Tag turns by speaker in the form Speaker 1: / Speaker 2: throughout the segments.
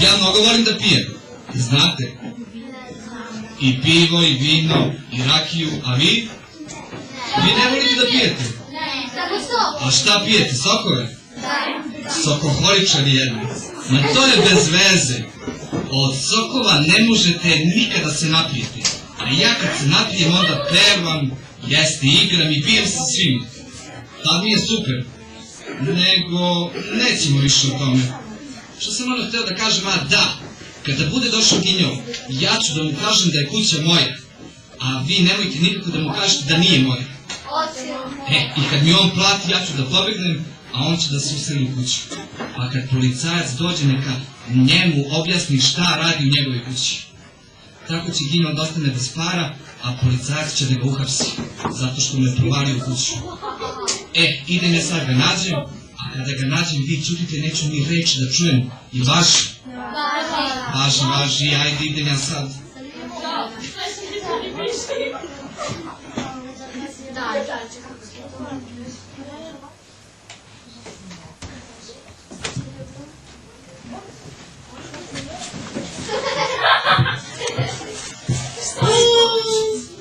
Speaker 1: Ja mnogo volim da pijem, znate. I pivo, i vino, i rakiju, a vi? Vi ne volite da pijete? A šta pijete, sokove? Sokoholičari jedni. Ma to je bez veze. Od sokova ne možete nikada se napijeti. A ja kad se napijem onda pevam, jeste, igram i pijem sa svima. Tad mi je super. Nego, nećemo više o tome. Što sam ono hteo da kažem, a da, kada bude došao Ginjo, ja ću da mu kažem da je kuća moja. A vi nemojte nikako da mu kažete da nije moja. I kad mi on plati, ja ću da pobegnem, a on će da se useli u kuću. A kad policajac dođe, neka njemu objasni šta radi u njegovoj kući. Tako će Ginjo da ostane bez para, a policajac će da ga uhapsi, zato što mu je provalio u kuću. Idem ja sad ga nađem, a kada ga nađem, vi čutite, neću ni reći da čujem. I važi? Važi, ajde idem ja sad.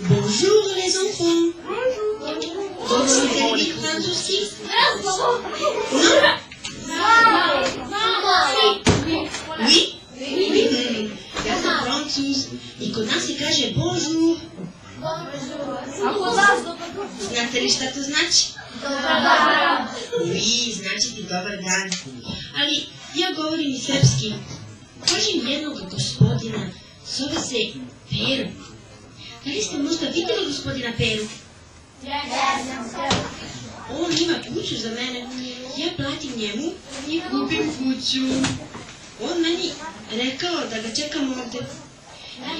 Speaker 2: Bonjour les enfants. Donc c'est Eric aussi? Oui? Ja sam Francuz i kod nas se kaže bonjour. Znate li šta to znači? Dobar dan. Oui, znači ti dobar dan. Ali ja govorim i srpski. Kažem jednog gospodina, zove se Pero. Da li ste možda vidjeli gospodina Peru? On ima kuću za mene. Ja platim njemu i kupim kuću. On meni rekao da ga čekam ovde.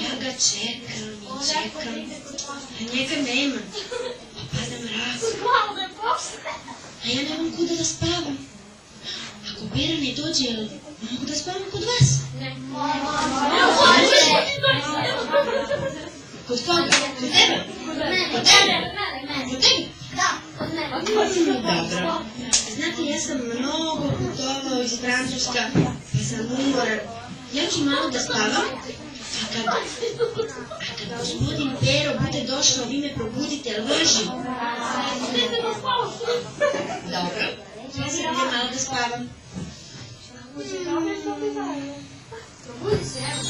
Speaker 2: Ja ga čekam i čekam. A njega nema. Pa pada mrak. A ja nemam kuda da spavam. Ako Pera ne dođe, mogu da spavam kod vas? Kod koga? Kod tebe? Kod tebe? Kod tebe? Da, kod mene. Dobro. Znate, ja sam mnogo putovao iz Francuska, pa sam umoran. Ja ću malo da spavam, a kad gospodin Pero bude došao, vi me probudite, ali važi? Dobro. Ja sam idem malo da spavam. Probudi se, evo.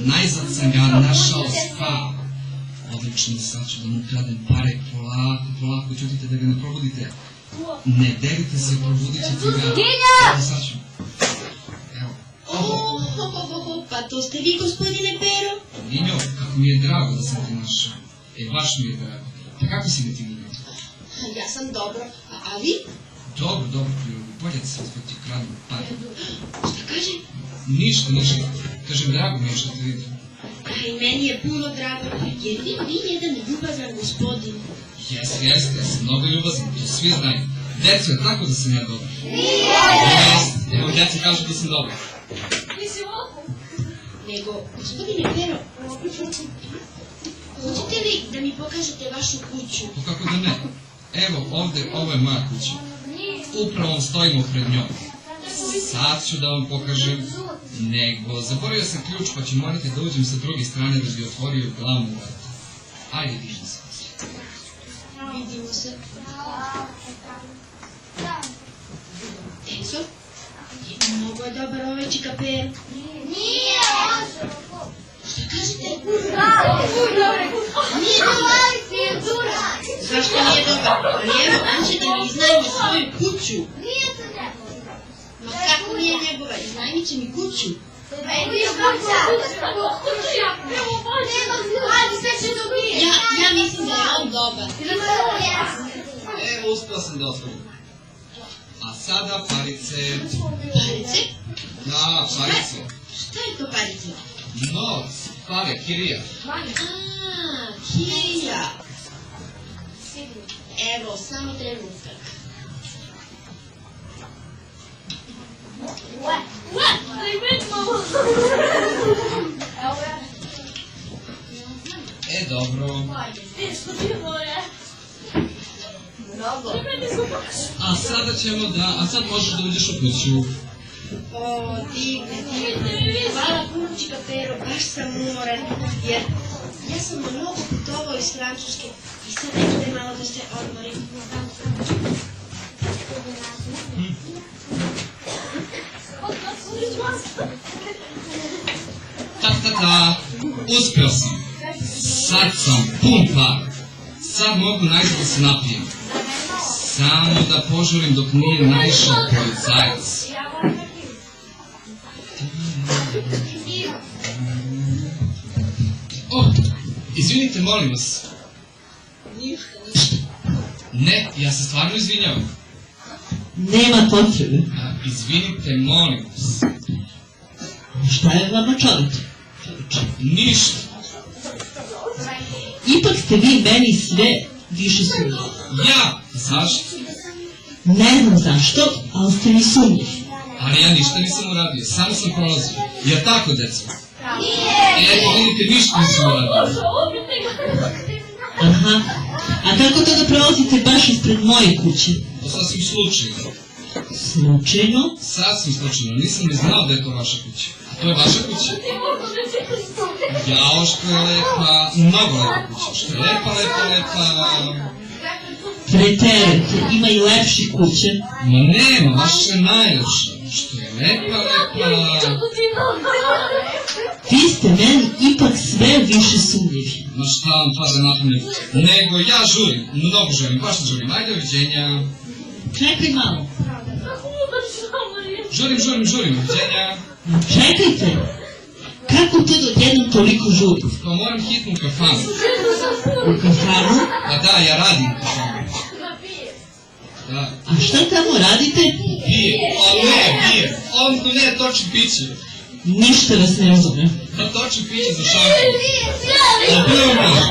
Speaker 1: Najzad sam ga našao spava. Odlično, sad ću da mu kradem pare, polako, čutite da ga ne probudite. Ne derite se, probudit ćete ga.
Speaker 2: Ginja!
Speaker 1: Sad ću. Evo.
Speaker 2: Pa to ste vi, gospodine Pero?
Speaker 1: Ginjo, kako mi je drago da sam te našao. Baš mi je drago. Pa kako si ga ti, Ginjo?
Speaker 2: Ja sam dobro, a vi?
Speaker 1: Dobro, bolje se sve ti kradem pare.
Speaker 2: Šta kaže?
Speaker 1: Ništa. Kažem, drago mi je što te vidim.
Speaker 2: I meni je puno drago, jer vi jedan ljubazan gospodin.
Speaker 1: Jeste, ja sam mnogo ljubazan, to svi znaju. Deco, je tako da sam ja dobar?
Speaker 2: Nije!
Speaker 1: Evo, deca kažu da sam dobar.
Speaker 2: Nego, gospodine Pero, hoćete li da mi pokažete vašu kuću?
Speaker 1: Pa kako da ne? Evo, ovde, ovo je moja kuća. Upravo stojimo pred njom. Sad ću da vam pokažem, nego zaboravio sam ključ pa ću morati da uđem sa druge strane da bi otvorio glavnu vratu. Ajde, dižem se.
Speaker 2: Vidimo se. Deco, mnogo je dobar ovaj čikaper.
Speaker 3: Nije on!
Speaker 2: Šta kažete?
Speaker 3: Nije dobar, nije duran!
Speaker 2: Zašto nije dobar? Ali evo, on će da mi iznajmi svoju kuću.
Speaker 3: Nije to njegov.
Speaker 2: Ma kako nije njegova? Iznajmit će mi kuću.
Speaker 3: Nije kuća! Nema, ali sve će dobije!
Speaker 2: Ja mislim da je on dobar.
Speaker 1: uspio sam da otvorim. A sada parice.
Speaker 2: Parice?
Speaker 1: Da, parice.
Speaker 2: Šta je to parice?
Speaker 1: Novac, pare, kirija.
Speaker 2: Kirija. Evo, samo trenutak.
Speaker 1: Dobro. A sada ćemo a sad možeš da uđeš u kuću.
Speaker 2: O, divne. Hvala punočka Pero, baš sam umoran, jer ja sam mnogo putovao iz Francuske i sad nekde malo da se odmorim.
Speaker 1: Ta, uspio sam. Sad sam pun para. Sad mogu najzad da se napijem. Samo da požurim dok nije naišao policajac. Izvinite, molim vas. Ne, ja se stvarno izvinjavam.
Speaker 4: Nema potrebe.
Speaker 1: Izvinite, molim vas.
Speaker 4: Šta je vama čovječe?
Speaker 1: Ništa.
Speaker 4: Ipak ste vi meni sve više sumnjivi.
Speaker 1: Ja? Zašto?
Speaker 4: Ne znam zašto, ali ste mi sumnjivi.
Speaker 1: Ali ja ništa nisam uradio, samo sam prolazio. Jer tako, deco? Eto, vidite, ništa nisam uradio.
Speaker 4: Aha. A kako to da prolazite baš ispred moje kuće?
Speaker 1: To sasvim slučajno.
Speaker 4: Slučajno?
Speaker 1: Sasvim slučajno, nisam ni znao da je to vaša kuća. A to je vaša kuća? Jao, što je lepa, mnogo lepa kuća. Što je lepa.
Speaker 4: Preterujete, ima i lepši kuće.
Speaker 1: Ma nema, vaša je najlepša. Što je lepa.
Speaker 4: Vi ste meni ipak sve više sumnjivi.
Speaker 1: Ma šta vam pada na pamet? Nego ja žurim, mnogo žurim, baš žurim. Ajde, doviđenja.
Speaker 4: Čekaj malo.
Speaker 1: Žurim, doviđenja.
Speaker 4: Čekajte. Kako to da jednom toliko žuri?
Speaker 1: Pa moram hitnu kafanu.
Speaker 4: U kafanu?
Speaker 1: Pa da, ja radim u kafanu. Da.
Speaker 4: A šta tamo radite?
Speaker 1: Pijem, pijem. On ne toči piće.
Speaker 4: Ništa vas ne razumem.
Speaker 1: Pa toči piće za šampu. A prvo može.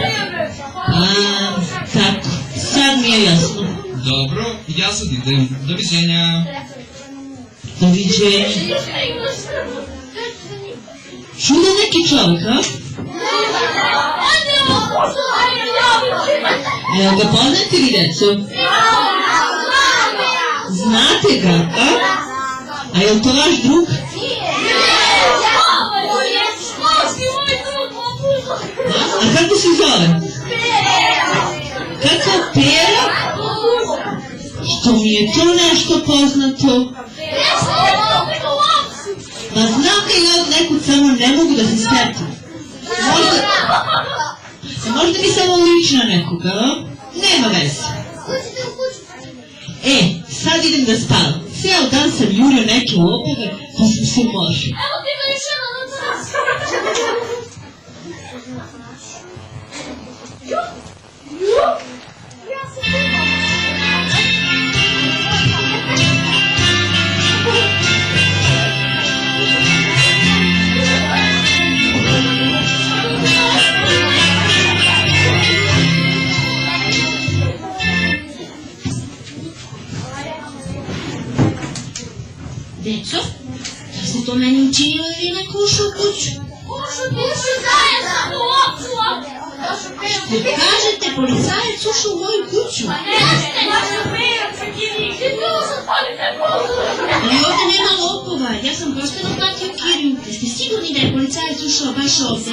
Speaker 4: Tako. Sad mi je jasno.
Speaker 1: Dobro, ja sad idem. Doviđenja.
Speaker 4: Doviđenja. Čuda neki čovjek, a? Evo ga poznate vi, deco? Znate ga, a? A je li to vaš drug? A kako se zove? Kako? Pera? Što mi je to nešto poznato? Pa znam da ja od nekud samo ne mogu da se sjetim. Možda mi samo liči na nekoga, a? Nema veze. Sad idem da spavam. Cijel dan sam jurio neke lopove, pa sam se umorio.
Speaker 2: Deco, da se to meni učinilo ili neko ušao u kuću? Što kažete, policajac ušao u moju kuću? Ali ovdje nema lopova, ja sam pošteno platio kiriju. Jeste sigurni da je policajac ušao baš ovdje?